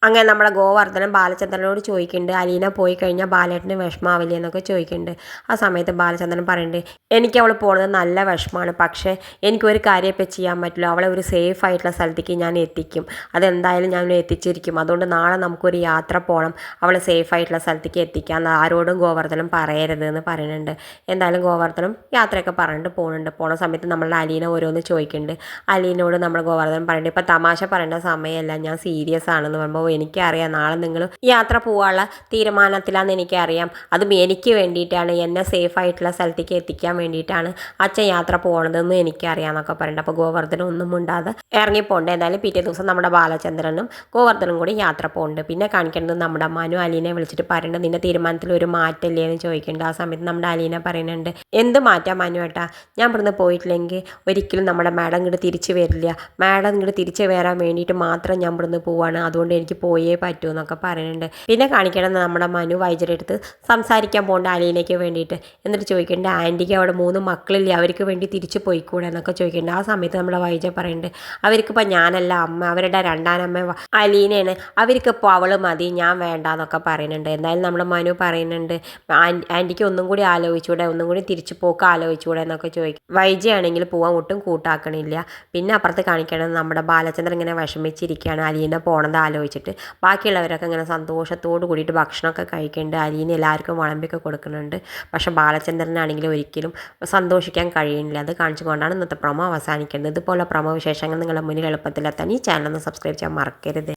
അങ്ങനെ നമ്മുടെ ഗോവർദ്ധനം ബാലചന്ദ്രനോട് ചോദിക്കുന്നുണ്ട്, അലീന പോയി കഴിഞ്ഞാൽ ബാലേട്ടന് വിഷമാവില്ലേ എന്നൊക്കെ ചോദിക്കുന്നുണ്ട്. ആ സമയത്ത് ബാലചന്ദ്രൻ പറയുന്നുണ്ട്, എനിക്ക് അവൾ പോണത് നല്ല വിഷമമാണ്, പക്ഷേ എനിക്കൊരു കാര്യം ഇപ്പം ചെയ്യാൻ പറ്റില്ല, അവളെ ഒരു സേഫ് ആയിട്ടുള്ള സ്ഥലത്തേക്ക് ഞാൻ എത്തിക്കും, അതെന്തായാലും ഞാൻ എത്തിച്ചിരിക്കും, അതുകൊണ്ട് നാളെ നമുക്കൊരു യാത്ര പോകണം, അവളെ സേഫ് ആയിട്ടുള്ള സ്ഥലത്തേക്ക് എത്തിക്കാൻ ആരോടും ഗോവർദ്ധനം പറയരുത് എന്ന് പറയുന്നുണ്ട്. എന്തായാലും ഗോവർദ്ധനം യാത്രയൊക്കെ പറഞ്ഞിട്ട് പോകുന്നുണ്ട്. പോണ സമയത്ത് നമ്മളുടെ അലീന ഓരോന്ന് ചോദിക്കുന്നുണ്ട്. അലീനോട് നമ്മുടെ ഗോവർദ്ധനം പറയുന്നുണ്ട്, ഇപ്പം തമാശ പറയേണ്ട സമയമല്ല, ഞാൻ സീരിയസ് ആണെന്ന് പറയുമ്പോൾ എനിക്കറിയാം നാളെ നിങ്ങൾ യാത്ര പോകാനുള്ള തീരുമാനത്തിലാണെന്ന് എനിക്കറിയാം, അതും എനിക്ക് വേണ്ടിയിട്ടാണ്, എന്നെ സേഫ് ആയിട്ടുള്ള സ്ഥലത്തേക്ക് എത്തിക്കാൻ വേണ്ടിയിട്ടാണ് അച്ഛൻ യാത്ര പോകണതെന്ന് എനിക്കറിയാം എന്നൊക്കെ പറയുന്നുണ്ട്. അപ്പോൾ ഗോവർദ്ധനം ഒന്നും മിണ്ടാതെ ഇറങ്ങിപ്പോണ്ട്. എന്തായാലും പിറ്റേ ദിവസം നമ്മുടെ ബാലചന്ദ്രനും ഗോവർദ്ധനും കൂടി യാത്ര പോകുന്നുണ്ട്. പിന്നെ കാണിക്കേണ്ടത് നമ്മുടെ മനു അലീനെ വിളിച്ചിട്ട് പറയുന്നുണ്ട്, നിന്റെ തീരുമാനത്തിൽ ഒരു മാറ്റമില്ലേ എന്ന് ചോദിക്കുന്നുണ്ട്. ആ സമയത്ത് നമ്മുടെ അലീന പറയുന്നുണ്ട്, എന്ത് മാറ്റാം മനു ഏട്ടാ, ഞാൻ ഇവിടുന്ന് പോയിട്ടില്ലെങ്കിൽ ഒരിക്കലും നമ്മുടെ മാഡം ഇങ്ങോട്ട് തിരിച്ചു വരില്ല, മാഡം ഇങ്ങോട്ട് തിരിച്ചു വരാൻ വേണ്ടിയിട്ട് മാത്രം ഞാൻ ഇവിടുന്ന് പോവാണ്, അതുകൊണ്ട് എനിക്ക് പോയേ പറ്റൂ എന്നൊക്കെ പറയുന്നുണ്ട്. പിന്നെ കാണിക്കണം നമ്മുടെ മനു വൈദ്യരുടെ അടുത്ത് സംസാരിക്കാൻ പോകേണ്ട അലീനയ്ക്ക് വേണ്ടിയിട്ട്. എന്നിട്ട് ചോദിക്കേണ്ട, ആൻറ്റിക്ക് അവിടെ 3 മക്കളില്ലേ, അവർക്ക് വേണ്ടി തിരിച്ചു പോയിക്കൂടെ എന്നൊക്കെ ചോദിക്കേണ്ട. ആ സമയത്ത് നമ്മുടെ വൈദ്യ പറയുന്നുണ്ട്, അവർക്കിപ്പോൾ ഞാനല്ല അമ്മ, അവരുടെ രണ്ടാനമ്മ അലീനയാണ്, അവർക്കിപ്പോൾ അവൾ മതി, ഞാൻ വേണ്ട എന്നൊക്കെ പറയുന്നുണ്ട്. എന്തായാലും നമ്മുടെ മനു പറയുന്നുണ്ട്, ആൻറ്റിക്ക് ഒന്നും കൂടി ആലോചിച്ചൂടെ, ഒന്നും കൂടി തിരിച്ചു പോക്ക് ആലോചിച്ചൂടെ എന്നൊക്കെ ചോദിക്കും. വൈദ്യയാണെങ്കിൽ പോകാൻ ഒട്ടും കൂട്ടാക്കണില്ല. പിന്നെ അപ്പുറത്ത് കാണിക്കണത് നമ്മുടെ ബാലചന്ദ്രൻ ഇങ്ങനെ വിഷമിച്ചിരിക്കുകയാണ് അലീന പോണത് ആലോചിച്ചിട്ട്. ബാക്കിയുള്ളവരൊക്കെ ഇങ്ങനെ സന്തോഷത്തോട് കൂടിയിട്ട് ഭക്ഷണമൊക്കെ കഴിക്കുന്നുണ്ട്, അലീന എല്ലാവർക്കും വിളമ്പിയൊക്കെ കൊടുക്കുന്നുണ്ട്. പക്ഷേ ബാലചന്ദ്രനാണെങ്കിൽ ഒരിക്കലും സന്തോഷിക്കാൻ കഴിയുന്നില്ല. അത് കാണിച്ചുകൊണ്ടാണ് ഇന്നത്തെ പ്രൊമോ അവസാനിക്കുന്നത്. ഇതുപോലെ പ്രൊമോ വിശേഷങ്ങൾ നിങ്ങളുടെ മുന്നിൽ എളുപ്പത്തിലെത്താൻ ഈ ചാനൽ ഒന്ന് സബ്സ്ക്രൈബ് ചെയ്യാൻ മറക്കരുത്.